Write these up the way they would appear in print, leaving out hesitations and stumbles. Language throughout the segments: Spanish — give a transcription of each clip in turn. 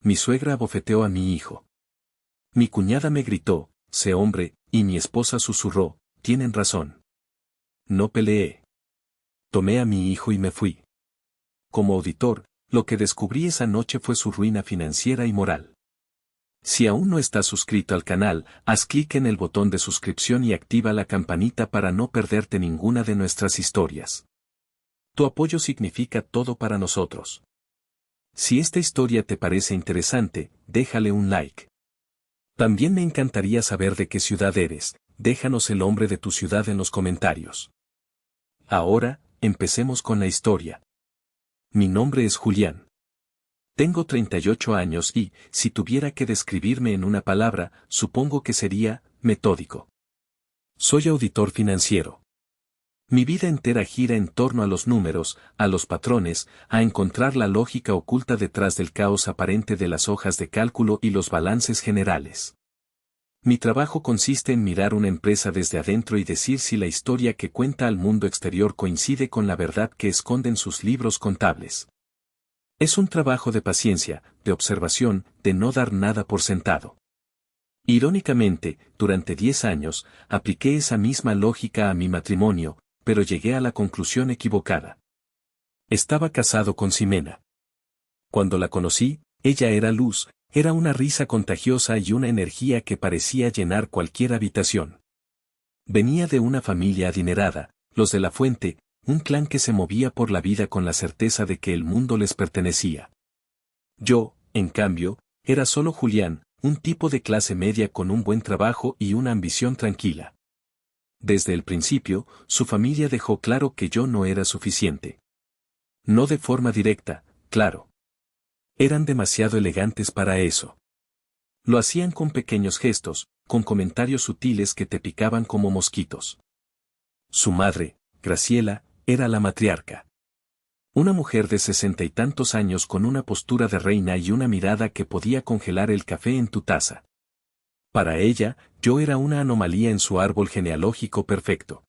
Mi suegra abofeteó a mi hijo. Mi cuñada me gritó, sé hombre, y mi esposa susurró, tienen razón. No peleé. Tomé a mi hijo y me fui. Como auditor, lo que descubrí esa noche fue su ruina financiera y moral. Si aún no estás suscrito al canal, haz clic en el botón de suscripción y activa la campanita para no perderte ninguna de nuestras historias. Tu apoyo significa todo para nosotros. Si esta historia te parece interesante, déjale un like. También me encantaría saber de qué ciudad eres, déjanos el nombre de tu ciudad en los comentarios. Ahora, empecemos con la historia. Mi nombre es Julián. Tengo 38 años y, si tuviera que describirme en una palabra, supongo que sería, metódico. Soy auditor financiero. Mi vida entera gira en torno a los números, a los patrones, a encontrar la lógica oculta detrás del caos aparente de las hojas de cálculo y los balances generales. Mi trabajo consiste en mirar una empresa desde adentro y decir si la historia que cuenta al mundo exterior coincide con la verdad que esconden sus libros contables. Es un trabajo de paciencia, de observación, de no dar nada por sentado. Irónicamente, durante 10 años, apliqué esa misma lógica a mi matrimonio, pero llegué a la conclusión equivocada. Estaba casado con Ximena. Cuando la conocí, ella era luz, era una risa contagiosa y una energía que parecía llenar cualquier habitación. Venía de una familia adinerada, los de la Fuente, un clan que se movía por la vida con la certeza de que el mundo les pertenecía. Yo, en cambio, era solo Julián, un tipo de clase media con un buen trabajo y una ambición tranquila. Desde el principio, su familia dejó claro que yo no era suficiente. No de forma directa, claro. Eran demasiado elegantes para eso. Lo hacían con pequeños gestos, con comentarios sutiles que te picaban como mosquitos. Su madre, Graciela, era la matriarca. Una mujer de 60 y tantos años con una postura de reina y una mirada que podía congelar el café en tu taza. Para ella, yo era una anomalía en su árbol genealógico perfecto.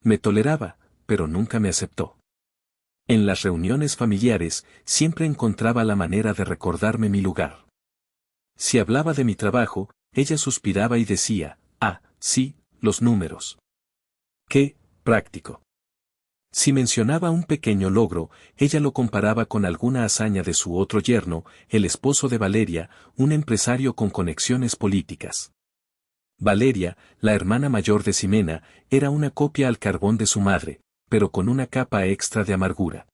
Me toleraba, pero nunca me aceptó. En las reuniones familiares, siempre encontraba la manera de recordarme mi lugar. Si hablaba de mi trabajo, ella suspiraba y decía, ah, sí, los números. ¡Qué práctico! Si mencionaba un pequeño logro, ella lo comparaba con alguna hazaña de su otro yerno, el esposo de Valeria, un empresario con conexiones políticas. Valeria, la hermana mayor de Ximena, era una copia al carbón de su madre, pero con una capa extra de amargura.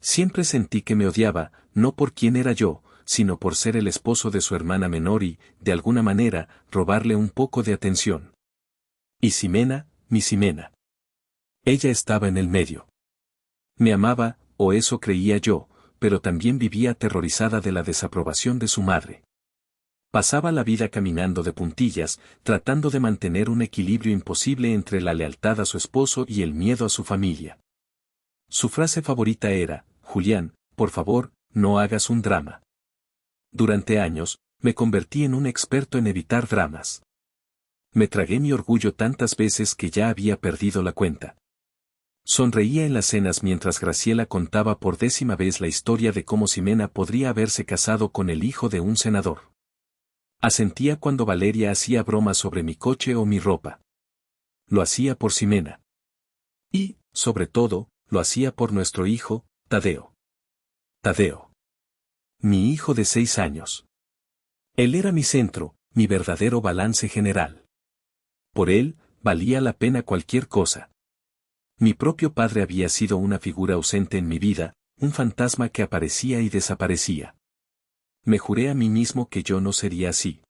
Siempre sentí que me odiaba, no por quién era yo, sino por ser el esposo de su hermana menor y, de alguna manera, robarle un poco de atención. Y Ximena, mi Ximena. Ella estaba en el medio. Me amaba, o eso creía yo, pero también vivía aterrorizada de la desaprobación de su madre. Pasaba la vida caminando de puntillas, tratando de mantener un equilibrio imposible entre la lealtad a su esposo y el miedo a su familia. Su frase favorita era, Julián, por favor, no hagas un drama. Durante años, me convertí en un experto en evitar dramas. Me tragué mi orgullo tantas veces que ya había perdido la cuenta. Sonreía en las cenas mientras Graciela contaba por 10ª vez la historia de cómo Ximena podría haberse casado con el hijo de un senador. Asentía cuando Valeria hacía bromas sobre mi coche o mi ropa. Lo hacía por Ximena. Y, sobre todo, lo hacía por nuestro hijo, Tadeo. Tadeo. Mi hijo de 6 años. Él era mi centro, mi verdadero balance general. Por él, valía la pena cualquier cosa. Mi propio padre había sido una figura ausente en mi vida, un fantasma que aparecía y desaparecía. Me juré a mí mismo que yo no sería así.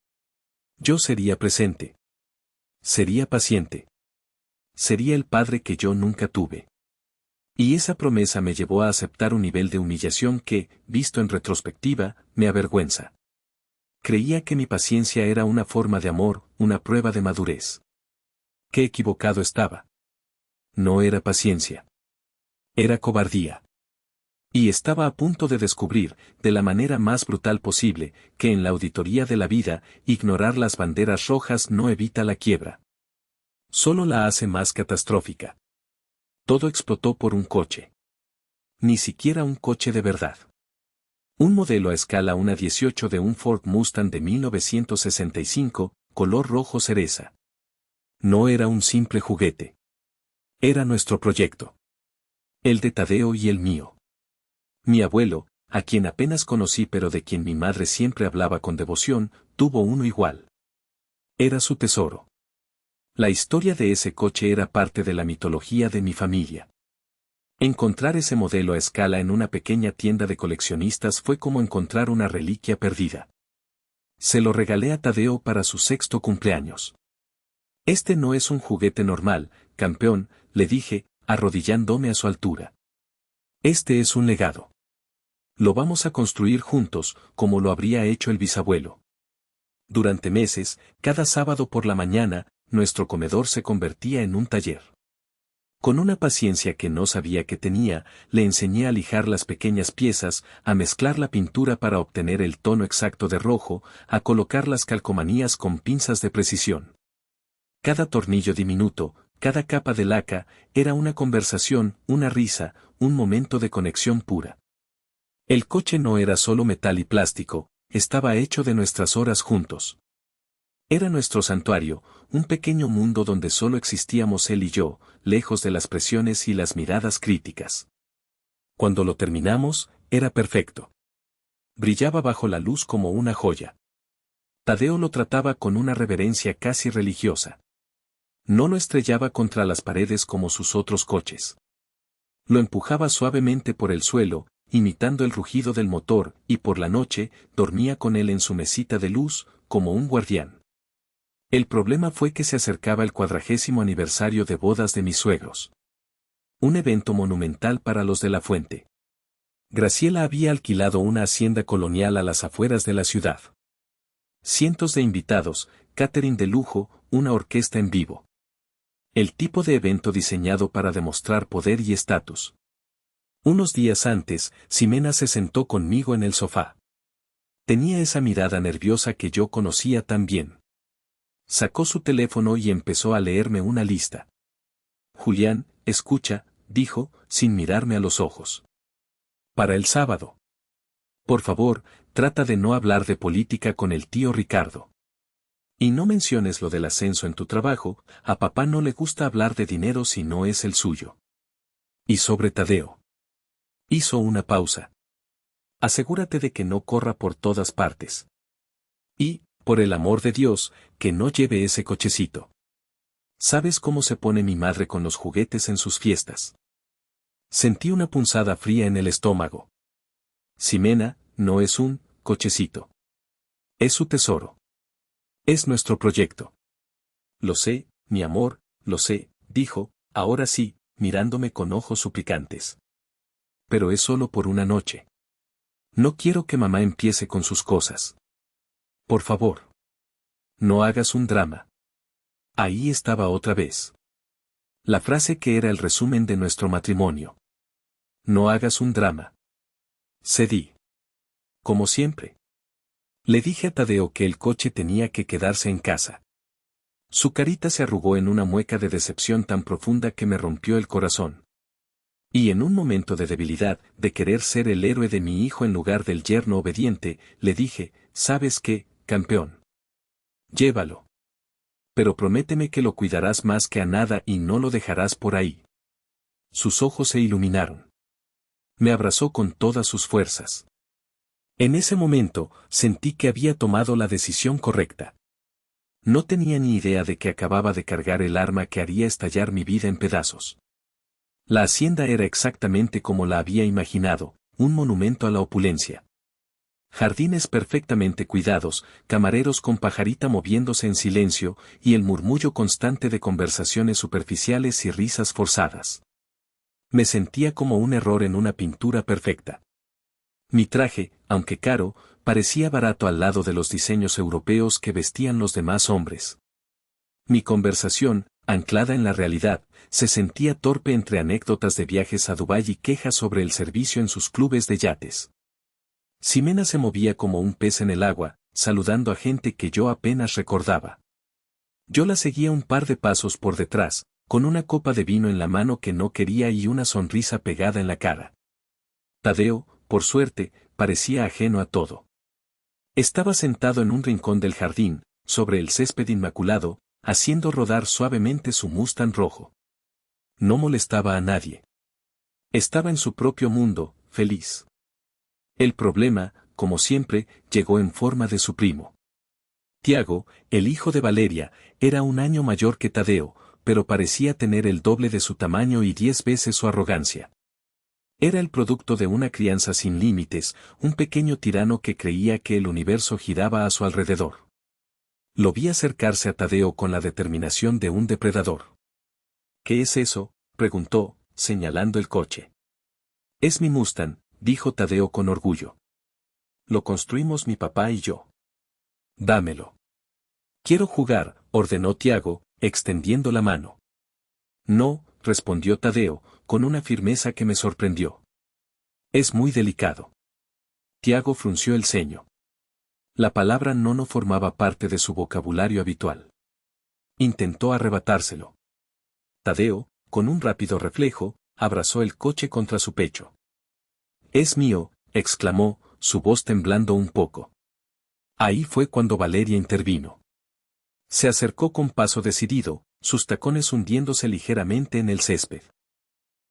Yo sería presente. Sería paciente. Sería el padre que yo nunca tuve. Y esa promesa me llevó a aceptar un nivel de humillación que, visto en retrospectiva, me avergüenza. Creía que mi paciencia era una forma de amor, una prueba de madurez. Qué equivocado estaba. No era paciencia. Era cobardía. Y estaba a punto de descubrir, de la manera más brutal posible, que en la auditoría de la vida, ignorar las banderas rojas no evita la quiebra. Solo la hace más catastrófica. Todo explotó por un coche. Ni siquiera un coche de verdad. Un modelo a escala 1:18 de un Ford Mustang de 1965, color rojo cereza. No era un simple juguete. Era nuestro proyecto. El de Tadeo y el mío. Mi abuelo, a quien apenas conocí pero de quien mi madre siempre hablaba con devoción, tuvo uno igual. Era su tesoro. La historia de ese coche era parte de la mitología de mi familia. Encontrar ese modelo a escala en una pequeña tienda de coleccionistas fue como encontrar una reliquia perdida. Se lo regalé a Tadeo para su 6º cumpleaños. Este no es un juguete normal, campeón, le dije, arrodillándome a su altura. Este es un legado. Lo vamos a construir juntos, como lo habría hecho el bisabuelo. Durante meses, cada sábado por la mañana, nuestro comedor se convertía en un taller. Con una paciencia que no sabía que tenía, le enseñé a lijar las pequeñas piezas, a mezclar la pintura para obtener el tono exacto de rojo, a colocar las calcomanías con pinzas de precisión. Cada tornillo diminuto, cada capa de laca, era una conversación, una risa, un momento de conexión pura. El coche no era solo metal y plástico, estaba hecho de nuestras horas juntos. Era nuestro santuario, un pequeño mundo donde solo existíamos él y yo, lejos de las presiones y las miradas críticas. Cuando lo terminamos, era perfecto. Brillaba bajo la luz como una joya. Tadeo lo trataba con una reverencia casi religiosa. No lo estrellaba contra las paredes como sus otros coches. Lo empujaba suavemente por el suelo, imitando el rugido del motor, y por la noche, dormía con él en su mesita de luz, como un guardián. El problema fue que se acercaba el 40º aniversario de bodas de mis suegros. Un evento monumental para los de la Fuente. Graciela había alquilado una hacienda colonial a las afueras de la ciudad. Cientos de invitados, catering de lujo, una orquesta en vivo. El tipo de evento diseñado para demostrar poder y estatus. Unos días antes, Ximena se sentó conmigo en el sofá. Tenía esa mirada nerviosa que yo conocía tan bien. Sacó su teléfono y empezó a leerme una lista. Julián, escucha, dijo, sin mirarme a los ojos. Para el sábado. Por favor, trata de no hablar de política con el tío Ricardo. Y no menciones lo del ascenso en tu trabajo, a papá no le gusta hablar de dinero si no es el suyo. Y sobre Tadeo. Hizo una pausa. Asegúrate de que no corra por todas partes. Y, por el amor de Dios, que no lleve ese cochecito. ¿Sabes cómo se pone mi madre con los juguetes en sus fiestas? Sentí una punzada fría en el estómago. Ximena, no es un cochecito. Es su tesoro. Es nuestro proyecto. Lo sé, mi amor, lo sé, dijo, ahora sí, mirándome con ojos suplicantes. Pero es solo por una noche. No quiero que mamá empiece con sus cosas. Por favor. No hagas un drama. Ahí estaba otra vez. La frase que era el resumen de nuestro matrimonio. No hagas un drama. Cedí. Como siempre. Le dije a Tadeo que el coche tenía que quedarse en casa. Su carita se arrugó en una mueca de decepción tan profunda que me rompió el corazón. Y en un momento de debilidad, de querer ser el héroe de mi hijo en lugar del yerno obediente, le dije, ¿sabes qué, campeón? Llévalo. Pero prométeme que lo cuidarás más que a nada y no lo dejarás por ahí. Sus ojos se iluminaron. Me abrazó con todas sus fuerzas. En ese momento, sentí que había tomado la decisión correcta. No tenía ni idea de que acababa de cargar el arma que haría estallar mi vida en pedazos. La hacienda era exactamente como la había imaginado, un monumento a la opulencia. Jardines perfectamente cuidados, camareros con pajarita moviéndose en silencio, y el murmullo constante de conversaciones superficiales y risas forzadas. Me sentía como un error en una pintura perfecta. Mi traje, aunque caro, parecía barato al lado de los diseños europeos que vestían los demás hombres. Mi conversación, anclada en la realidad, se sentía torpe entre anécdotas de viajes a Dubái y quejas sobre el servicio en sus clubes de yates. Ximena se movía como un pez en el agua, saludando a gente que yo apenas recordaba. Yo la seguía un par de pasos por detrás, con una copa de vino en la mano que no quería y una sonrisa pegada en la cara. Tadeo, por suerte, parecía ajeno a todo. Estaba sentado en un rincón del jardín, sobre el césped inmaculado, haciendo rodar suavemente su Mustang rojo. No molestaba a nadie. Estaba en su propio mundo, feliz. El problema, como siempre, llegó en forma de su primo. Tiago, el hijo de Valeria, era un año mayor que Tadeo, pero parecía tener el doble de su tamaño y 10 veces su arrogancia. Era el producto de una crianza sin límites, un pequeño tirano que creía que el universo giraba a su alrededor. Lo vi acercarse a Tadeo con la determinación de un depredador. ¿Qué es eso?, preguntó, señalando el coche. Es mi Mustang, dijo Tadeo con orgullo. Lo construimos mi papá y yo. Dámelo. Quiero jugar, ordenó Tiago, extendiendo la mano. No, respondió Tadeo, con una firmeza que me sorprendió. Es muy delicado. Tiago frunció el ceño. La palabra no formaba parte de su vocabulario habitual. Intentó arrebatárselo. Tadeo, con un rápido reflejo, abrazó el coche contra su pecho. Es mío, exclamó, su voz temblando un poco. Ahí fue cuando Valeria intervino. Se acercó con paso decidido, sus tacones hundiéndose ligeramente en el césped.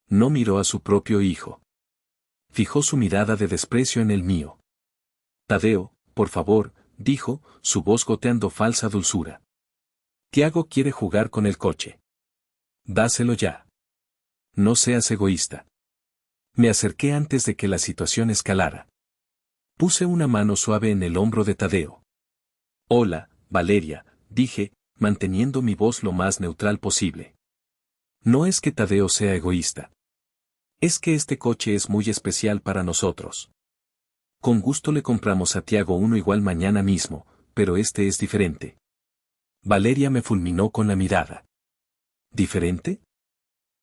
No miró a su propio hijo. Fijó su mirada de desprecio en el mío. Tadeo, por favor, dijo, su voz goteando falsa dulzura. Tiago quiere jugar con el coche. Dáselo ya. No seas egoísta. Me acerqué antes de que la situación escalara. Puse una mano suave en el hombro de Tadeo. Hola, Valeria, dije, manteniendo mi voz lo más neutral posible. No es que Tadeo sea egoísta. Es que este coche es muy especial para nosotros. Con gusto le compramos a Tiago uno igual mañana mismo, pero este es diferente. Valeria me fulminó con la mirada. ¿Diferente?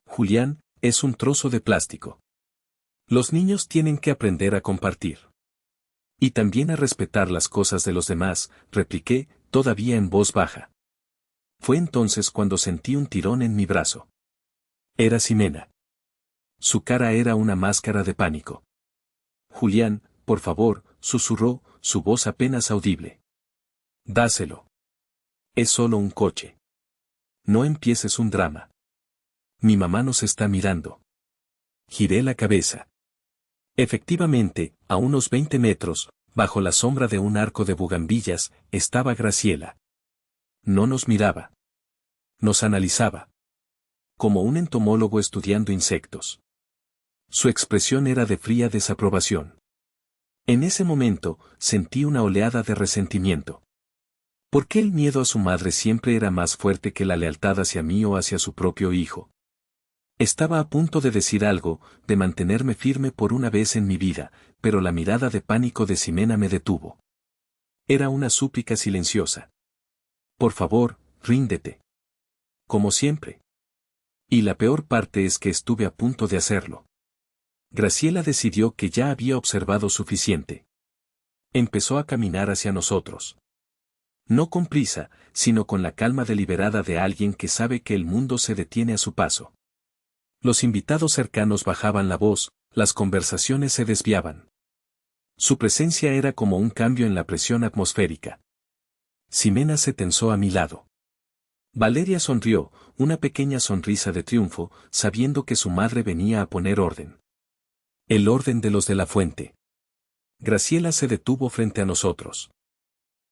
Julián, es un trozo de plástico. Los niños tienen que aprender a compartir. Y también a respetar las cosas de los demás, repliqué, todavía en voz baja. Fue entonces cuando sentí un tirón en mi brazo. Era Ximena. Su cara era una máscara de pánico. Julián, por favor, susurró, su voz apenas audible. Dáselo. Es solo un coche. No empieces un drama. Mi mamá nos está mirando. Giré la cabeza. Efectivamente, a unos 20 metros, bajo la sombra de un arco de bugambillas, estaba Graciela. No nos miraba. Nos analizaba. Como un entomólogo estudiando insectos. Su expresión era de fría desaprobación. En ese momento, sentí una oleada de resentimiento. ¿Por qué el miedo a su madre siempre era más fuerte que la lealtad hacia mí o hacia su propio hijo? Estaba a punto de decir algo, de mantenerme firme por una vez en mi vida, pero la mirada de pánico de Ximena me detuvo. Era una súplica silenciosa. Por favor, ríndete. Como siempre. Y la peor parte es que estuve a punto de hacerlo. Graciela decidió que ya había observado suficiente. Empezó a caminar hacia nosotros. No con prisa, sino con la calma deliberada de alguien que sabe que el mundo se detiene a su paso. Los invitados cercanos bajaban la voz, las conversaciones se desviaban. Su presencia era como un cambio en la presión atmosférica. Ximena se tensó a mi lado. Valeria sonrió, una pequeña sonrisa de triunfo, sabiendo que su madre venía a poner orden. El orden de los de la fuente. Graciela se detuvo frente a nosotros.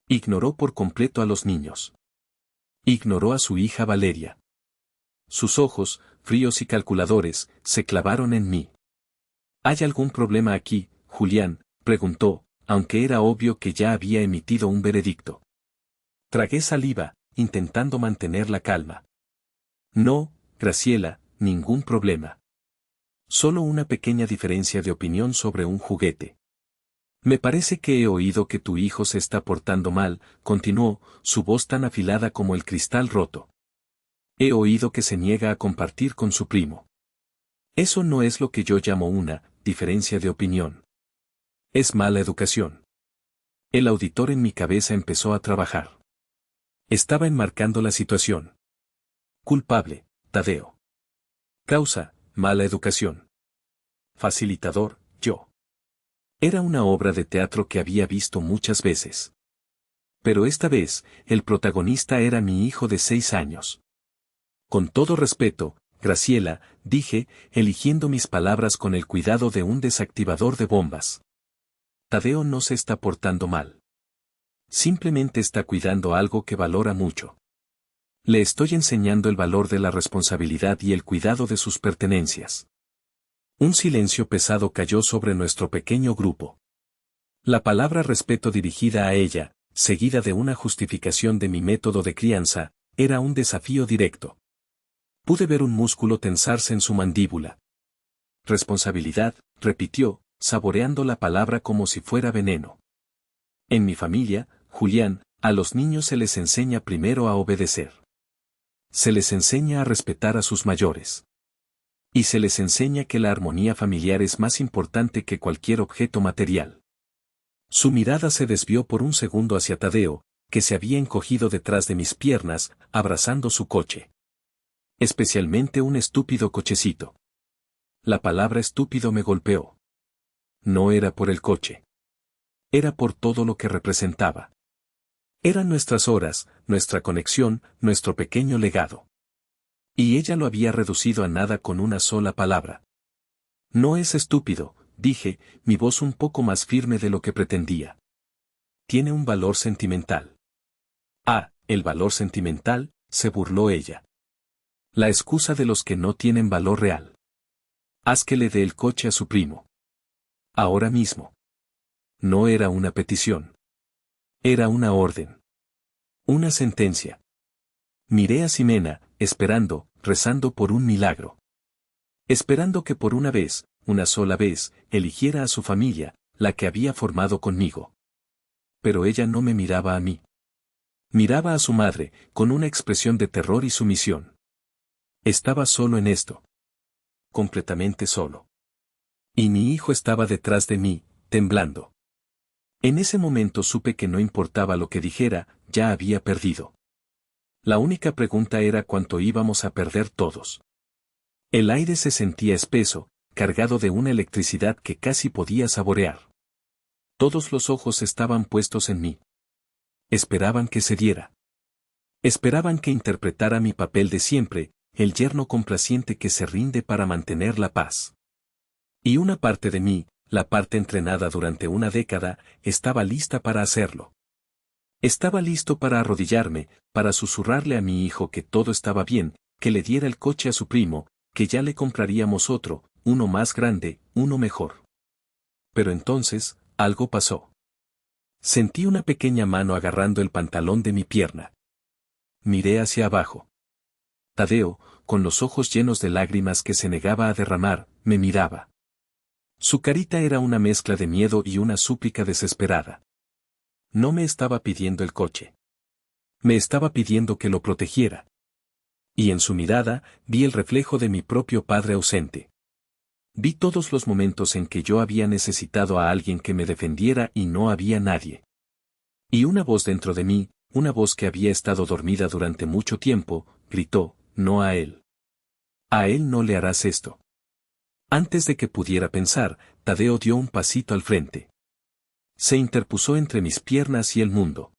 Ignoró por completo a los niños. Ignoró a su hija Valeria. Sus ojos, fríos y calculadores, se clavaron en mí. ¿Hay algún problema aquí, Julián?, preguntó, aunque era obvio que ya había emitido un veredicto. Tragué saliva, intentando mantener la calma. No, Graciela, ningún problema. Solo una pequeña diferencia de opinión sobre un juguete. Me parece que he oído que tu hijo se está portando mal, continuó, su voz tan afilada como el cristal roto. He oído que se niega a compartir con su primo. Eso no es lo que yo llamo una diferencia de opinión. Es mala educación. El auditor en mi cabeza empezó a trabajar. Estaba enmarcando la situación. Culpable, Tadeo. Causa, mala educación. Facilitador, yo. Era una obra de teatro que había visto muchas veces. Pero esta vez, el protagonista era mi hijo de 6 años. Con todo respeto, Graciela, dije, eligiendo mis palabras con el cuidado de un desactivador de bombas. Tadeo no se está portando mal. Simplemente está cuidando algo que valora mucho. Le estoy enseñando el valor de la responsabilidad y el cuidado de sus pertenencias. Un silencio pesado cayó sobre nuestro pequeño grupo. La palabra respeto dirigida a ella, seguida de una justificación de mi método de crianza, era un desafío directo. Pude ver un músculo tensarse en su mandíbula. Responsabilidad, repitió, saboreando la palabra como si fuera veneno. En mi familia, Julián, a los niños se les enseña primero a obedecer. Se les enseña a respetar a sus mayores. Y se les enseña que la armonía familiar es más importante que cualquier objeto material. Su mirada se desvió por un segundo hacia Tadeo, que se había encogido detrás de mis piernas, abrazando su coche. Especialmente un estúpido cochecito. La palabra estúpido me golpeó. No era por el coche. Era por todo lo que representaba. Eran nuestras horas, nuestra conexión, nuestro pequeño legado. Y ella lo había reducido a nada con una sola palabra. No es estúpido, dije, mi voz un poco más firme de lo que pretendía. Tiene un valor sentimental. Ah, el valor sentimental, se burló ella. La excusa de los que no tienen valor real. Haz que le dé el coche a su primo. Ahora mismo. No era una petición. Era una orden. Una sentencia. Miré a Ximena, esperando, rezando por un milagro. Esperando que por una vez, una sola vez, eligiera a su familia, la que había formado conmigo. Pero ella no me miraba a mí. Miraba a su madre, con una expresión de terror y sumisión. Estaba solo en esto. Completamente solo. Y mi hijo estaba detrás de mí, temblando. En ese momento supe que no importaba lo que dijera, ya había perdido. La única pregunta era cuánto íbamos a perder todos. El aire se sentía espeso, cargado de una electricidad que casi podía saborear. Todos los ojos estaban puestos en mí. Esperaban que se diera. Esperaban que interpretara mi papel de siempre, el yerno complaciente que se rinde para mantener la paz. Y una parte de mí, la parte entrenada durante una década, estaba lista para hacerlo. Estaba listo para arrodillarme, para susurrarle a mi hijo que todo estaba bien, que le diera el coche a su primo, que ya le compraríamos otro, uno más grande, uno mejor. Pero entonces, algo pasó. Sentí una pequeña mano agarrando el pantalón de mi pierna. Miré hacia abajo. Tadeo, con los ojos llenos de lágrimas que se negaba a derramar, me miraba. Su carita era una mezcla de miedo y una súplica desesperada. No me estaba pidiendo el coche. Me estaba pidiendo que lo protegiera. Y en su mirada, vi el reflejo de mi propio padre ausente. Vi todos los momentos en que yo había necesitado a alguien que me defendiera y no había nadie. Y una voz dentro de mí, una voz que había estado dormida durante mucho tiempo, gritó, no a él. A él no le harás esto. Antes de que pudiera pensar, Tadeo dio un pasito al frente. Se interpuso entre mis piernas y el mundo.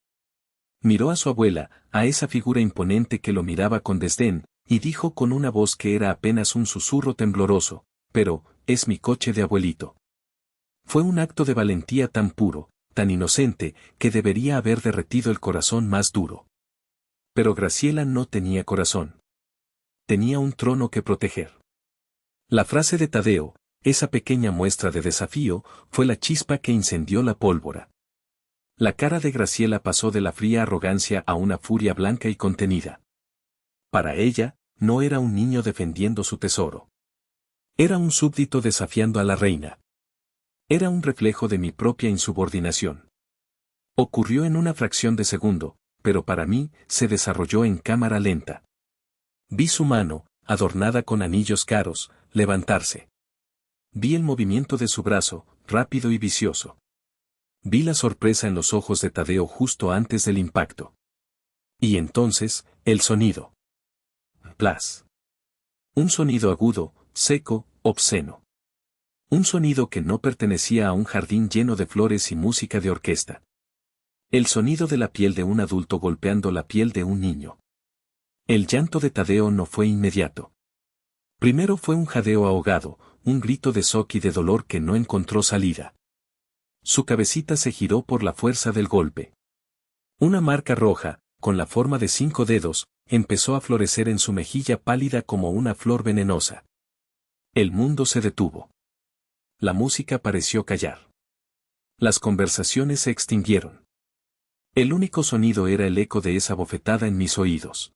Miró a su abuela, a esa figura imponente que lo miraba con desdén, y dijo con una voz que era apenas un susurro tembloroso, pero, es mi coche de abuelito. Fue un acto de valentía tan puro, tan inocente, que debería haber derretido el corazón más duro. Pero Graciela no tenía corazón. Tenía un trono que proteger. La frase de Tadeo, esa pequeña muestra de desafío, fue la chispa que incendió la pólvora. La cara de Graciela pasó de la fría arrogancia a una furia blanca y contenida. Para ella, no era un niño defendiendo su tesoro. Era un súbdito desafiando a la reina. Era un reflejo de mi propia insubordinación. Ocurrió en una fracción de segundo, pero para mí, se desarrolló en cámara lenta. Vi su mano, adornada con anillos caros, levantarse. Vi el movimiento de su brazo, rápido y vicioso. Vi la sorpresa en los ojos de Tadeo justo antes del impacto. Y entonces, el sonido. Plas. Un sonido agudo, seco, obsceno. Un sonido que no pertenecía a un jardín lleno de flores y música de orquesta. El sonido de la piel de un adulto golpeando la piel de un niño. El llanto de Tadeo no fue inmediato. Primero fue un jadeo ahogado, un grito de shock y de dolor que no encontró salida. Su cabecita se giró por la fuerza del golpe. Una marca roja, con la forma de 5 dedos, empezó a florecer en su mejilla pálida como una flor venenosa. El mundo se detuvo. La música pareció callar. Las conversaciones se extinguieron. El único sonido era el eco de esa bofetada en mis oídos.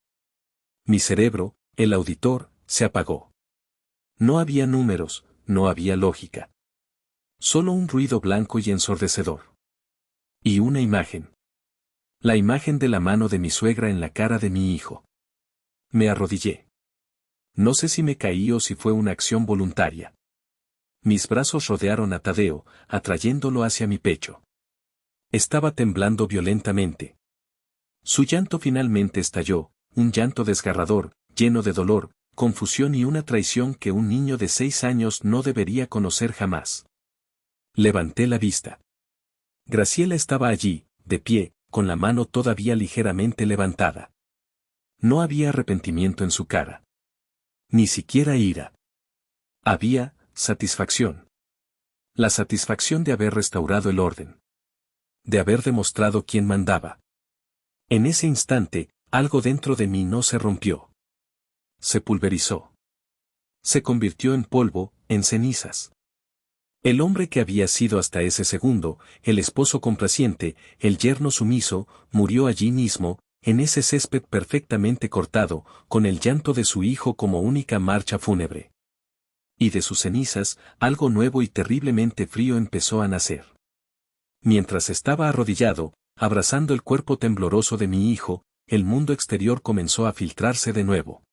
Mi cerebro, el auditor, se apagó. No había números, no había lógica. Solo un ruido blanco y ensordecedor. Y una imagen. La imagen de la mano de mi suegra en la cara de mi hijo. Me arrodillé. No sé si me caí o si fue una acción voluntaria. Mis brazos rodearon a Tadeo, atrayéndolo hacia mi pecho. Estaba temblando violentamente. Su llanto finalmente estalló, un llanto desgarrador, lleno de dolor, confusión y una traición que un niño de 6 años no debería conocer jamás. Levanté la vista. Graciela estaba allí, de pie, con la mano todavía ligeramente levantada. No había arrepentimiento en su cara. Ni siquiera ira. Había satisfacción. La satisfacción de haber restaurado el orden. De haber demostrado quién mandaba. En ese instante, algo dentro de mí no se rompió. Se pulverizó. Se convirtió en polvo, en cenizas. El hombre que había sido hasta ese segundo, el esposo complaciente, el yerno sumiso, murió allí mismo, en ese césped perfectamente cortado, con el llanto de su hijo como única marcha fúnebre. Y de sus cenizas, algo nuevo y terriblemente frío empezó a nacer. Mientras estaba arrodillado, abrazando el cuerpo tembloroso de mi hijo, el mundo exterior comenzó a filtrarse de nuevo.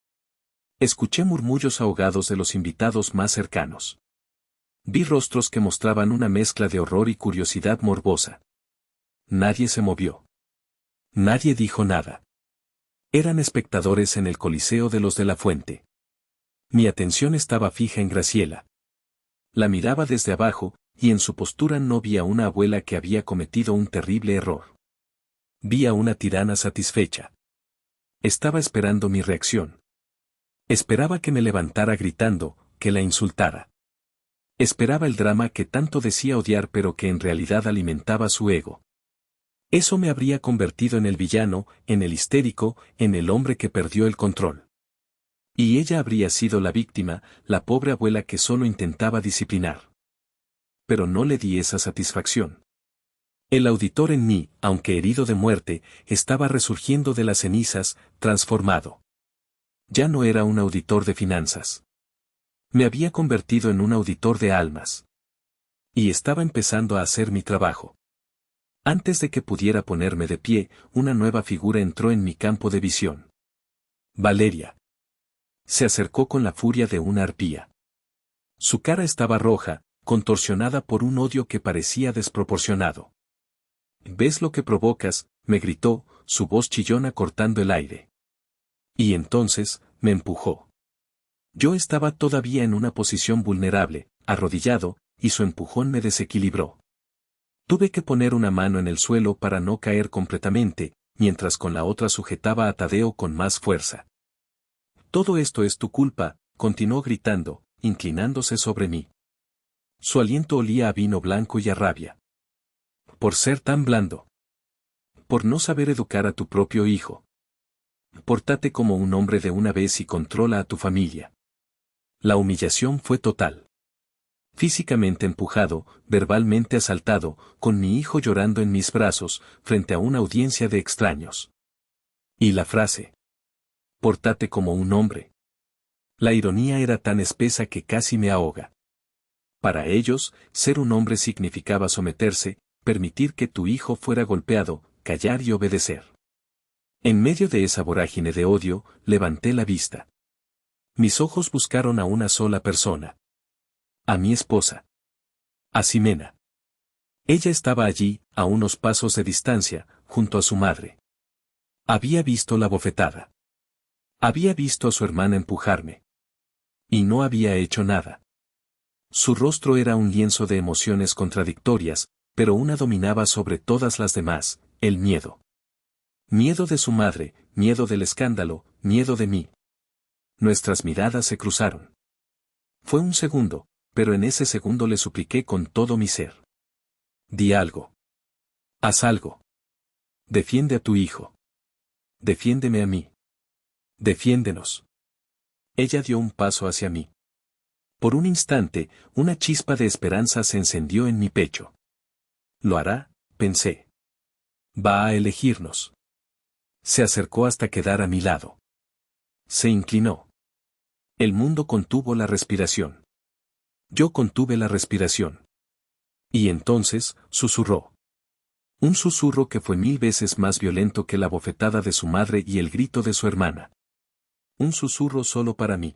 Escuché murmullos ahogados de los invitados más cercanos. Vi rostros que mostraban una mezcla de horror y curiosidad morbosa. Nadie se movió. Nadie dijo nada. Eran espectadores en el Coliseo de los de la Fuente. Mi atención estaba fija en Graciela. La miraba desde abajo, y en su postura no vi a una abuela que había cometido un terrible error. Vi a una tirana satisfecha. Estaba esperando mi reacción. Esperaba que me levantara gritando, que la insultara. Esperaba el drama que tanto decía odiar pero que en realidad alimentaba su ego. Eso me habría convertido en el villano, en el histérico, en el hombre que perdió el control. Y ella habría sido la víctima, la pobre abuela que solo intentaba disciplinar. Pero no le di esa satisfacción. El auditor en mí, aunque herido de muerte, estaba resurgiendo de las cenizas, transformado. Ya no era un auditor de finanzas. Me había convertido en un auditor de almas. Y estaba empezando a hacer mi trabajo. Antes de que pudiera ponerme de pie, una nueva figura entró en mi campo de visión. Valeria. Se acercó con la furia de una arpía. Su cara estaba roja, contorsionada por un odio que parecía desproporcionado. ¿Ves lo que provocas?, me gritó, su voz chillona cortando el aire. Y entonces, me empujó. Yo estaba todavía en una posición vulnerable, arrodillado, y su empujón me desequilibró. Tuve que poner una mano en el suelo para no caer completamente, mientras con la otra sujetaba a Tadeo con más fuerza. Todo esto es tu culpa, continuó gritando, inclinándose sobre mí. Su aliento olía a vino blanco y a rabia. Por ser tan blando. Por no saber educar a tu propio hijo. Pórtate como un hombre de una vez y controla a tu familia. La humillación fue total. Físicamente empujado, verbalmente asaltado, con mi hijo llorando en mis brazos, frente a una audiencia de extraños. Y la frase. Pórtate como un hombre. La ironía era tan espesa que casi me ahoga. Para ellos, ser un hombre significaba someterse, permitir que tu hijo fuera golpeado, callar y obedecer. En medio de esa vorágine de odio, levanté la vista. Mis ojos buscaron a una sola persona. A mi esposa. A Ximena. Ella estaba allí, a unos pasos de distancia, junto a su madre. Había visto la bofetada. Había visto a su hermana empujarme. Y no había hecho nada. Su rostro era un lienzo de emociones contradictorias, pero una dominaba sobre todas las demás, el miedo. Miedo de su madre, miedo del escándalo, miedo de mí. Nuestras miradas se cruzaron. Fue un segundo, pero en ese segundo le supliqué con todo mi ser. Di algo. Haz algo. Defiende a tu hijo. Defiéndeme a mí. Defiéndenos. Ella dio un paso hacia mí. Por un instante, una chispa de esperanza se encendió en mi pecho. Lo hará, pensé. Va a elegirnos. Se acercó hasta quedar a mi lado. Se inclinó. El mundo contuvo la respiración. Yo contuve la respiración. Y entonces, susurró. Un susurro que fue 1000 veces más violento que la bofetada de su madre y el grito de su hermana. Un susurro solo para mí.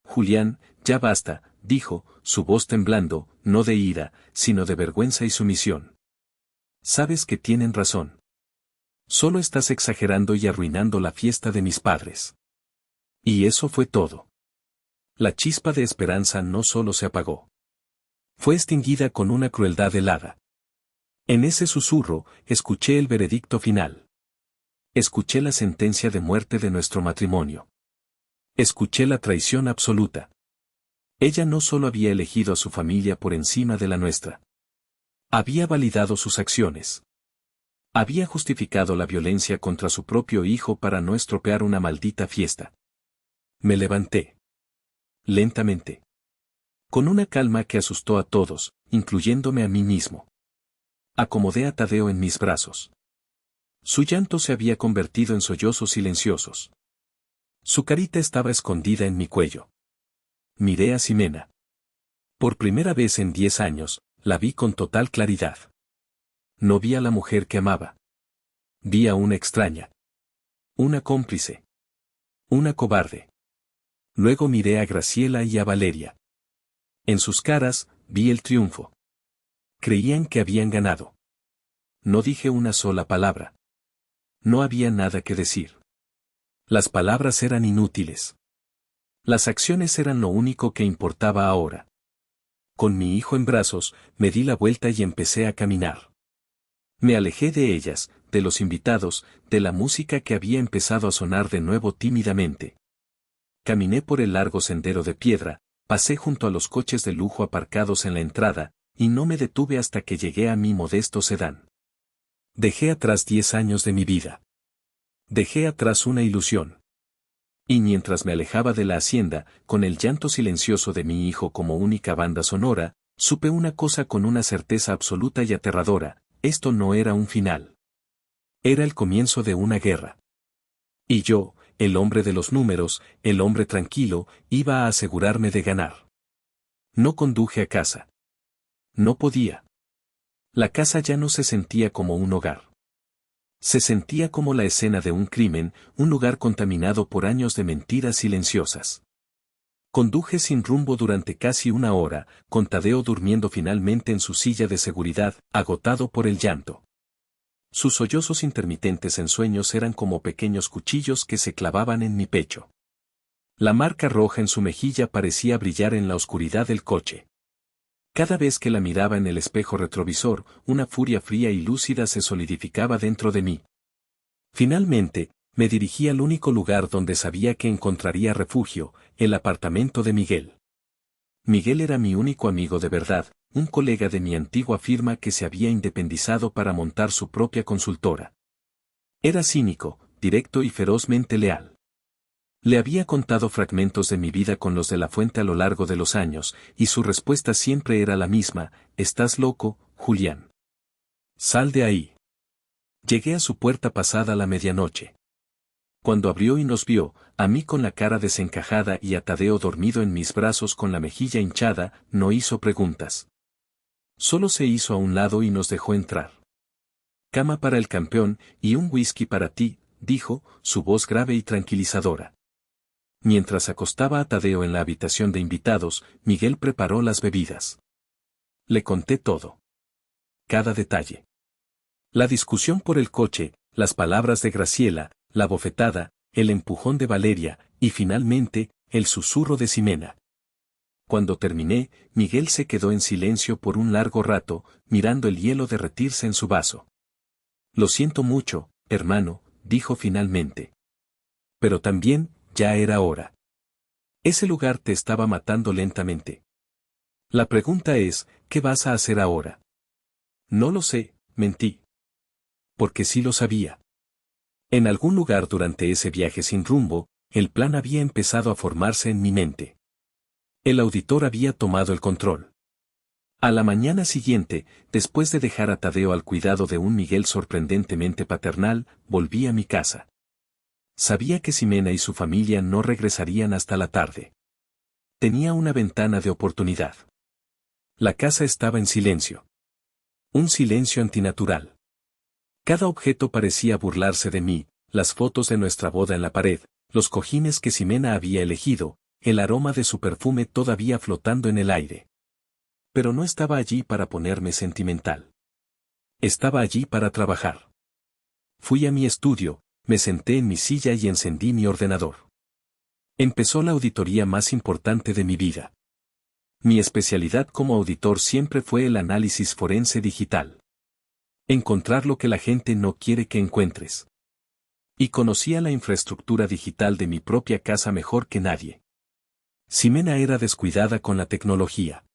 Julián, ya basta, dijo, su voz temblando, no de ira, sino de vergüenza y sumisión. Sabes que tienen razón. Solo estás exagerando y arruinando la fiesta de mis padres. Y eso fue todo. La chispa de esperanza no solo se apagó. Fue extinguida con una crueldad helada. En ese susurro, escuché el veredicto final. Escuché la sentencia de muerte de nuestro matrimonio. Escuché la traición absoluta. Ella no solo había elegido a su familia por encima de la nuestra. Había validado sus acciones. Había justificado la violencia contra su propio hijo para no estropear una maldita fiesta. Me levanté. Lentamente. Con una calma que asustó a todos, incluyéndome a mí mismo. Acomodé a Tadeo en mis brazos. Su llanto se había convertido en sollozos silenciosos. Su carita estaba escondida en mi cuello. Miré a Ximena. Por primera vez en 10 años, la vi con total claridad. No vi a la mujer que amaba. Vi a una extraña. Una cómplice. Una cobarde. Luego miré a Graciela y a Valeria. En sus caras, vi el triunfo. Creían que habían ganado. No dije una sola palabra. No había nada que decir. Las palabras eran inútiles. Las acciones eran lo único que importaba ahora. Con mi hijo en brazos, me di la vuelta y empecé a caminar. Me alejé de ellas, de los invitados, de la música que había empezado a sonar de nuevo tímidamente. Caminé por el largo sendero de piedra, pasé junto a los coches de lujo aparcados en la entrada, y no me detuve hasta que llegué a mi modesto sedán. Dejé atrás 10 años de mi vida. Dejé atrás una ilusión. Y mientras me alejaba de la hacienda, con el llanto silencioso de mi hijo como única banda sonora, supe una cosa con una certeza absoluta y aterradora: esto no era un final. Era el comienzo de una guerra. Y yo, el hombre de los números, el hombre tranquilo, iba a asegurarme de ganar. No conduje a casa. No podía. La casa ya no se sentía como un hogar. Se sentía como la escena de un crimen, un lugar contaminado por años de mentiras silenciosas. Conduje sin rumbo durante casi una hora, con Tadeo durmiendo finalmente en su silla de seguridad, agotado por el llanto. Sus sollozos intermitentes en sueños eran como pequeños cuchillos que se clavaban en mi pecho. La marca roja en su mejilla parecía brillar en la oscuridad del coche. Cada vez que la miraba en el espejo retrovisor, una furia fría y lúcida se solidificaba dentro de mí. Finalmente, me dirigí al único lugar donde sabía que encontraría refugio, el apartamento de Miguel. Miguel era mi único amigo de verdad, un colega de mi antigua firma que se había independizado para montar su propia consultora. Era cínico, directo y ferozmente leal. Le había contado fragmentos de mi vida con los de la fuente a lo largo de los años, y su respuesta siempre era la misma: «Estás loco, Julián. Sal de ahí». Llegué a su puerta pasada la medianoche. Cuando abrió y nos vio, a mí con la cara desencajada y a Tadeo dormido en mis brazos con la mejilla hinchada, no hizo preguntas. Solo se hizo a un lado y nos dejó entrar. «Cama para el campeón, y un whisky para ti», dijo, su voz grave y tranquilizadora. Mientras acostaba a Tadeo en la habitación de invitados, Miguel preparó las bebidas. Le conté todo. Cada detalle. La discusión por el coche, las palabras de Graciela, la bofetada, el empujón de Valeria, y finalmente, el susurro de Ximena. Cuando terminé, Miguel se quedó en silencio por un largo rato, mirando el hielo derretirse en su vaso. Lo siento mucho, hermano, dijo finalmente. Pero también, ya era hora. Ese lugar te estaba matando lentamente. La pregunta es, ¿qué vas a hacer ahora? No lo sé, mentí. Porque sí lo sabía. En algún lugar durante ese viaje sin rumbo, el plan había empezado a formarse en mi mente. El auditor había tomado el control. A la mañana siguiente, después de dejar a Tadeo al cuidado de un Miguel sorprendentemente paternal, volví a mi casa. Sabía que Ximena y su familia no regresarían hasta la tarde. Tenía una ventana de oportunidad. La casa estaba en silencio. Un silencio antinatural. Cada objeto parecía burlarse de mí, las fotos de nuestra boda en la pared, los cojines que Ximena había elegido, el aroma de su perfume todavía flotando en el aire. Pero no estaba allí para ponerme sentimental. Estaba allí para trabajar. Fui a mi estudio, me senté en mi silla y encendí mi ordenador. Empezó la auditoría más importante de mi vida. Mi especialidad como auditor siempre fue el análisis forense digital. Encontrar lo que la gente no quiere que encuentres. Y conocía la infraestructura digital de mi propia casa mejor que nadie. Ximena era descuidada con la tecnología.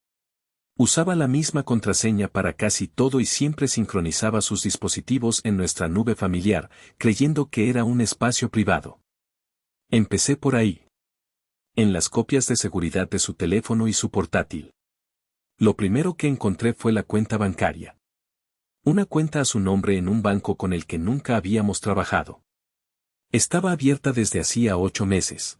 Usaba la misma contraseña para casi todo y siempre sincronizaba sus dispositivos en nuestra nube familiar, creyendo que era un espacio privado. Empecé por ahí. En las copias de seguridad de su teléfono y su portátil. Lo primero que encontré fue la cuenta bancaria. Una cuenta a su nombre en un banco con el que nunca habíamos trabajado. Estaba abierta desde hacía 8 meses.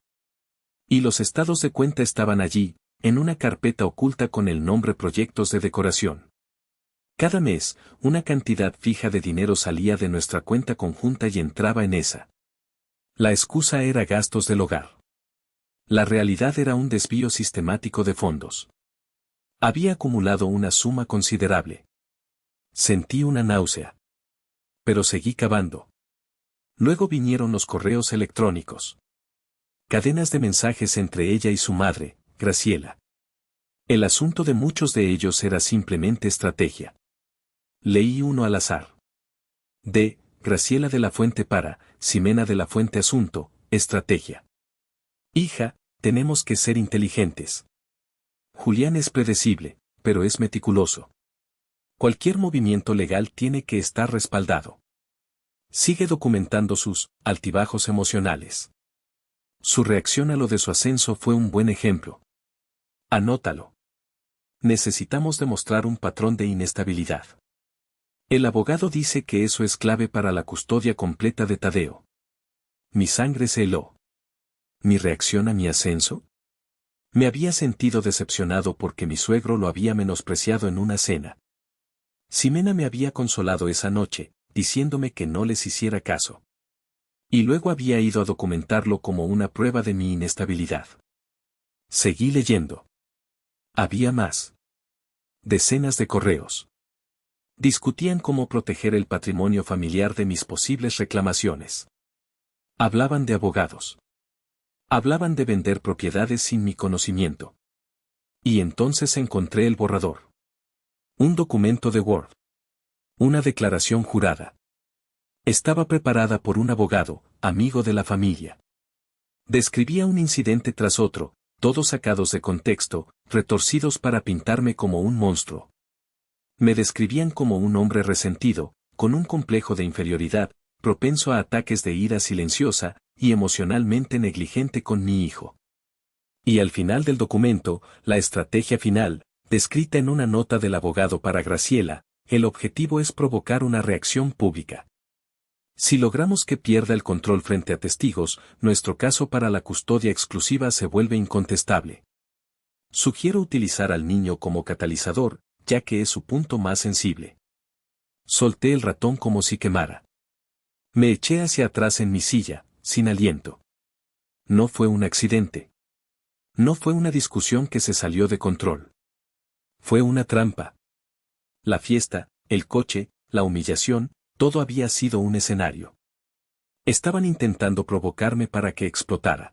Y los estados de cuenta estaban allí, en una carpeta oculta con el nombre Proyectos de Decoración. Cada mes, una cantidad fija de dinero salía de nuestra cuenta conjunta y entraba en esa. La excusa era gastos del hogar. La realidad era un desvío sistemático de fondos. Había acumulado una suma considerable. Sentí una náusea. Pero seguí cavando. Luego vinieron los correos electrónicos. Cadenas de mensajes entre ella y su madre, Graciela. El asunto de muchos de ellos era simplemente estrategia. Leí uno al azar. De Graciela de la Fuente para Ximena de la Fuente asunto, estrategia. Hija, tenemos que ser inteligentes. Julián es predecible, pero es meticuloso. Cualquier movimiento legal tiene que estar respaldado. Sigue documentando sus altibajos emocionales. Su reacción a lo de su ascenso fue un buen ejemplo. Anótalo. Necesitamos demostrar un patrón de inestabilidad. El abogado dice que eso es clave para la custodia completa de Tadeo. Mi sangre se heló. ¿Mi reacción a mi ascenso? Me había sentido decepcionado porque mi suegro lo había menospreciado en una cena. Ximena me había consolado esa noche, diciéndome que no les hiciera caso. Y luego había ido a documentarlo como una prueba de mi inestabilidad. Seguí leyendo. Había más. Decenas de correos. Discutían cómo proteger el patrimonio familiar de mis posibles reclamaciones. Hablaban de abogados. Hablaban de vender propiedades sin mi conocimiento. Y entonces encontré el borrador. Un documento de Word. Una declaración jurada. Estaba preparada por un abogado, amigo de la familia. Describía un incidente tras otro, todos sacados de contexto, retorcidos para pintarme como un monstruo. Me describían como un hombre resentido, con un complejo de inferioridad, propenso a ataques de ira silenciosa, y emocionalmente negligente con mi hijo. Y al final del documento, la estrategia final, descrita en una nota del abogado para Graciela, el objetivo es provocar una reacción pública. Si logramos que pierda el control frente a testigos, nuestro caso para la custodia exclusiva se vuelve incontestable. Sugiero utilizar al niño como catalizador, ya que es su punto más sensible. Solté el ratón como si quemara. Me eché hacia atrás en mi silla, sin aliento. No fue un accidente. No fue una discusión que se salió de control. Fue una trampa. La fiesta, el coche, la humillación, todo había sido un escenario. Estaban intentando provocarme para que explotara.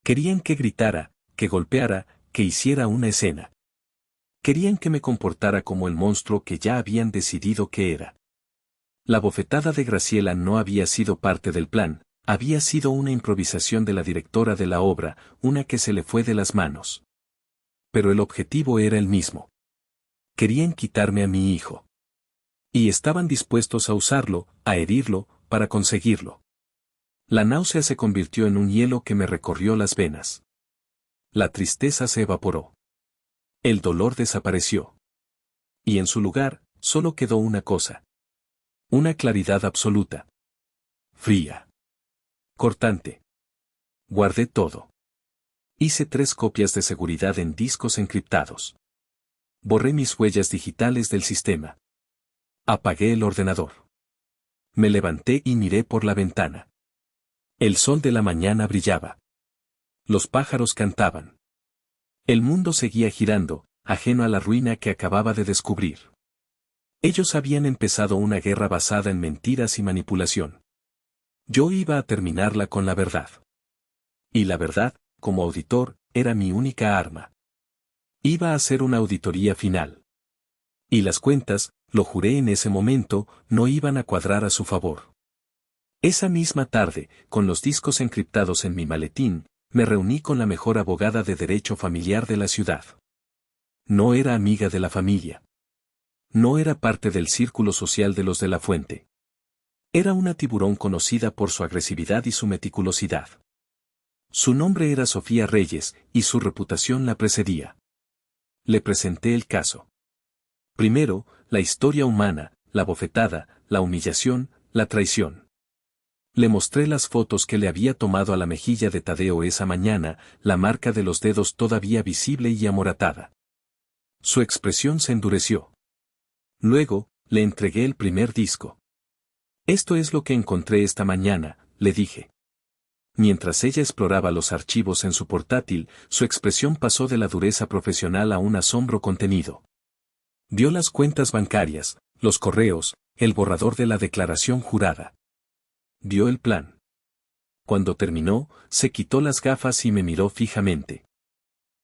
Querían que gritara, que golpeara, que hiciera una escena. Querían que me comportara como el monstruo que ya habían decidido que era. La bofetada de Graciela no había sido parte del plan, había sido una improvisación de la directora de la obra, una que se le fue de las manos. Pero el objetivo era el mismo. Querían quitarme a mi hijo. Y estaban dispuestos a usarlo, a herirlo, para conseguirlo. La náusea se convirtió en un hielo que me recorrió las venas. La tristeza se evaporó. El dolor desapareció. Y en su lugar, solo quedó una cosa. Una claridad absoluta. Fría. Cortante. Guardé todo. Hice 3 copias de seguridad en discos encriptados. Borré mis huellas digitales del sistema. Apagué el ordenador. Me levanté y miré por la ventana. El sol de la mañana brillaba. Los pájaros cantaban. El mundo seguía girando, ajeno a la ruina que acababa de descubrir. Ellos habían empezado una guerra basada en mentiras y manipulación. Yo iba a terminarla con la verdad. Y la verdad, como auditor, era mi única arma. Iba a hacer una auditoría final. Y las cuentas, lo juré en ese momento, no iban a cuadrar a su favor. Esa misma tarde, con los discos encriptados en mi maletín, me reuní con la mejor abogada de derecho familiar de la ciudad. No era amiga de la familia. No era parte del círculo social de los de la Fuente. Era una tiburón conocida por su agresividad y su meticulosidad. Su nombre era Sofía Reyes, y su reputación la precedía. Le presenté el caso. Primero, la historia humana, la bofetada, la humillación, la traición. Le mostré las fotos que le había tomado a la mejilla de Tadeo esa mañana, la marca de los dedos todavía visible y amoratada. Su expresión se endureció. Luego, le entregué el primer disco. Esto es lo que encontré esta mañana, le dije. Mientras ella exploraba los archivos en su portátil, su expresión pasó de la dureza profesional a un asombro contenido. Vio las cuentas bancarias, los correos, el borrador de la declaración jurada. Vio el plan. Cuando terminó, se quitó las gafas y me miró fijamente.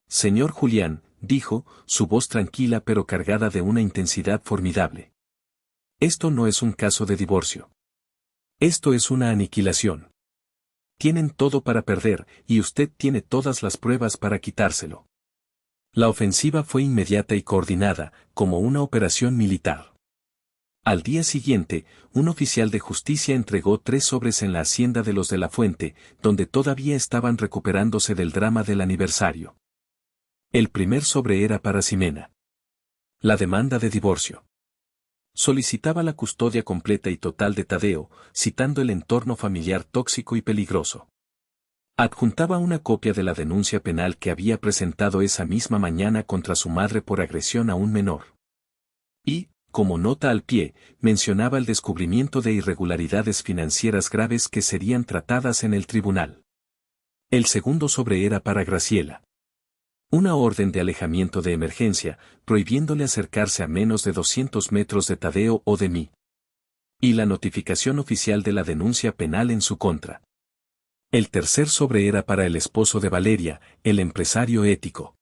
Señor Julián, dijo, su voz tranquila pero cargada de una intensidad formidable. Esto no es un caso de divorcio. Esto es una aniquilación. Tienen todo para perder, y usted tiene todas las pruebas para quitárselo. La ofensiva fue inmediata y coordinada, como una operación militar. Al día siguiente, un oficial de justicia entregó 3 sobres en la hacienda de los de la Fuente, donde todavía estaban recuperándose del drama del aniversario. El primer sobre era para Ximena. La demanda de divorcio. Solicitaba la custodia completa y total de Tadeo, citando el entorno familiar tóxico y peligroso. Adjuntaba una copia de la denuncia penal que había presentado esa misma mañana contra su madre por agresión a un menor. Y, como nota al pie, mencionaba el descubrimiento de irregularidades financieras graves que serían tratadas en el tribunal. El segundo sobre era para Graciela. Una orden de alejamiento de emergencia, prohibiéndole acercarse a menos de 200 metros de Tadeo o de mí. Y la notificación oficial de la denuncia penal en su contra. El tercer sobre era para el esposo de Valeria, el empresario ético.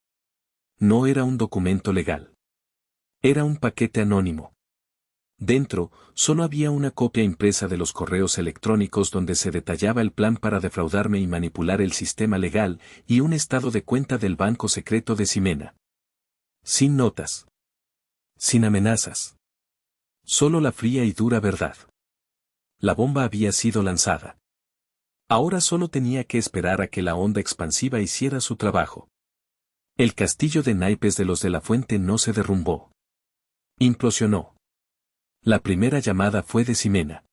No era un documento legal. Era un paquete anónimo. Dentro, solo había una copia impresa de los correos electrónicos donde se detallaba el plan para defraudarme y manipular el sistema legal, y un estado de cuenta del banco secreto de Ximena. Sin notas. Sin amenazas. Solo la fría y dura verdad. La bomba había sido lanzada. Ahora solo tenía que esperar a que la onda expansiva hiciera su trabajo. El castillo de naipes de los de la Fuente no se derrumbó. Implosionó. La primera llamada fue de Ximena.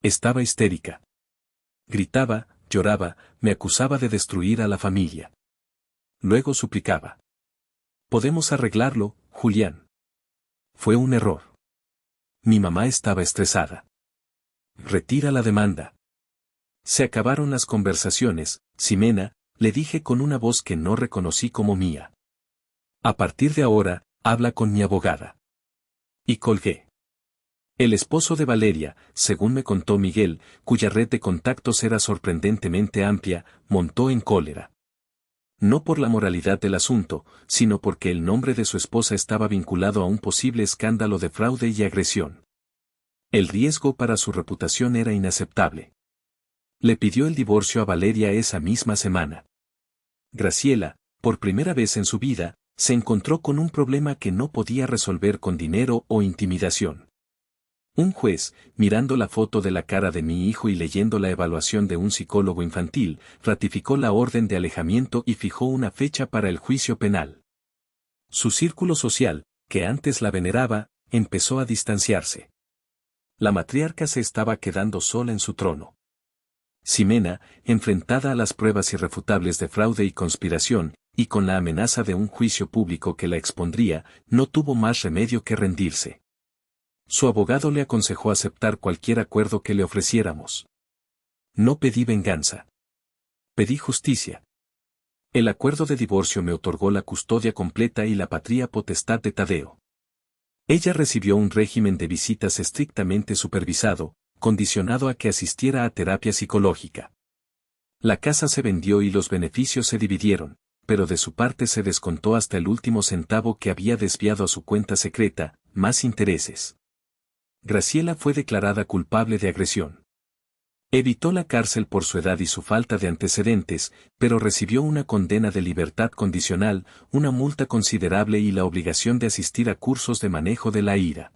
Estaba histérica. Gritaba, lloraba, me acusaba de destruir a la familia. Luego suplicaba. Podemos arreglarlo, Julián. Fue un error. Mi mamá estaba estresada. Retira la demanda. Se acabaron las conversaciones, Ximena, le dije con una voz que no reconocí como mía. A partir de ahora, habla con mi abogada. Y colgué. El esposo de Valeria, según me contó Miguel, cuya red de contactos era sorprendentemente amplia, montó en cólera. No por la moralidad del asunto, sino porque el nombre de su esposa estaba vinculado a un posible escándalo de fraude y agresión. El riesgo para su reputación era inaceptable. Le pidió el divorcio a Valeria esa misma semana. Graciela, por primera vez en su vida, se encontró con un problema que no podía resolver con dinero o intimidación. Un juez, mirando la foto de la cara de mi hijo y leyendo la evaluación de un psicólogo infantil, ratificó la orden de alejamiento y fijó una fecha para el juicio penal. Su círculo social, que antes la veneraba, empezó a distanciarse. La matriarca se estaba quedando sola en su trono. Ximena, enfrentada a las pruebas irrefutables de fraude y conspiración, y con la amenaza de un juicio público que la expondría, no tuvo más remedio que rendirse. Su abogado le aconsejó aceptar cualquier acuerdo que le ofreciéramos. No pedí venganza. Pedí justicia. El acuerdo de divorcio me otorgó la custodia completa y la patria potestad de Tadeo. Ella recibió un régimen de visitas estrictamente supervisado, condicionado a que asistiera a terapia psicológica. La casa se vendió y los beneficios se dividieron, pero de su parte se descontó hasta el último centavo que había desviado a su cuenta secreta, más intereses. Graciela fue declarada culpable de agresión. Evitó la cárcel por su edad y su falta de antecedentes, pero recibió una condena de libertad condicional, una multa considerable y la obligación de asistir a cursos de manejo de la ira.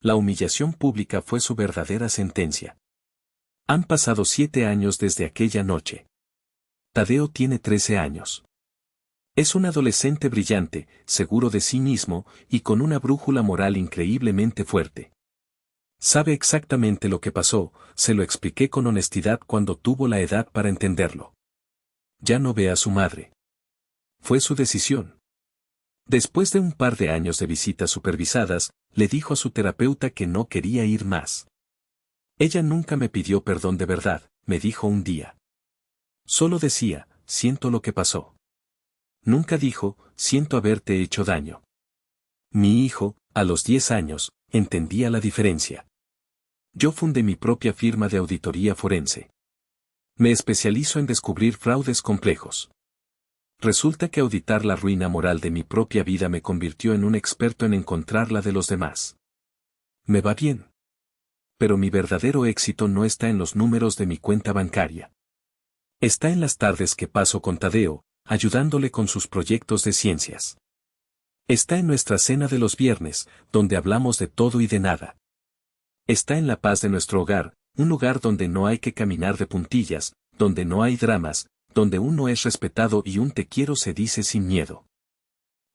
La humillación pública fue su verdadera sentencia. Han pasado 7 años desde aquella noche. Tadeo tiene 13 años. Es un adolescente brillante, seguro de sí mismo, y con una brújula moral increíblemente fuerte. Sabe exactamente lo que pasó, se lo expliqué con honestidad cuando tuvo la edad para entenderlo. Ya no ve a su madre. Fue su decisión. Después de un par de años de visitas supervisadas, le dijo a su terapeuta que no quería ir más. Ella nunca me pidió perdón de verdad, me dijo un día. Solo decía, siento lo que pasó. Nunca dijo, siento haberte hecho daño. Mi hijo, a los 10 años, entendía la diferencia. Yo fundé mi propia firma de auditoría forense. Me especializo en descubrir fraudes complejos. Resulta que auditar la ruina moral de mi propia vida me convirtió en un experto en encontrar la de los demás. Me va bien. Pero mi verdadero éxito no está en los números de mi cuenta bancaria. Está en las tardes que paso con Tadeo, ayudándole con sus proyectos de ciencias. Está en nuestra cena de los viernes, donde hablamos de todo y de nada. Está en la paz de nuestro hogar, un lugar donde no hay que caminar de puntillas, donde no hay dramas, donde uno es respetado y un te quiero se dice sin miedo.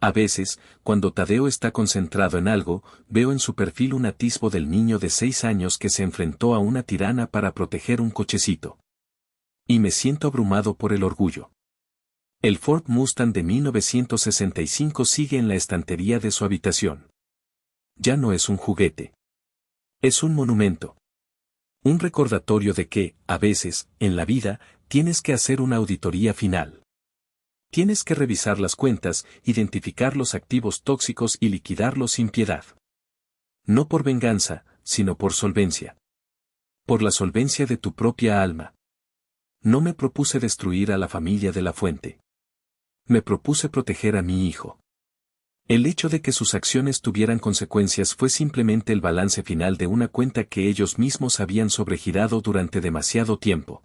A veces, cuando Tadeo está concentrado en algo, veo en su perfil un atisbo del niño de 6 años que se enfrentó a una tirana para proteger un cochecito. Y me siento abrumado por el orgullo. El Ford Mustang de 1965 sigue en la estantería de su habitación. Ya no es un juguete. Es un monumento. Un recordatorio de que, a veces, en la vida, tienes que hacer una auditoría final. Tienes que revisar las cuentas, identificar los activos tóxicos y liquidarlos sin piedad. No por venganza, sino por solvencia. Por la solvencia de tu propia alma. No me propuse destruir a la familia de la Fuente. Me propuse proteger a mi hijo. El hecho de que sus acciones tuvieran consecuencias fue simplemente el balance final de una cuenta que ellos mismos habían sobregirado durante demasiado tiempo.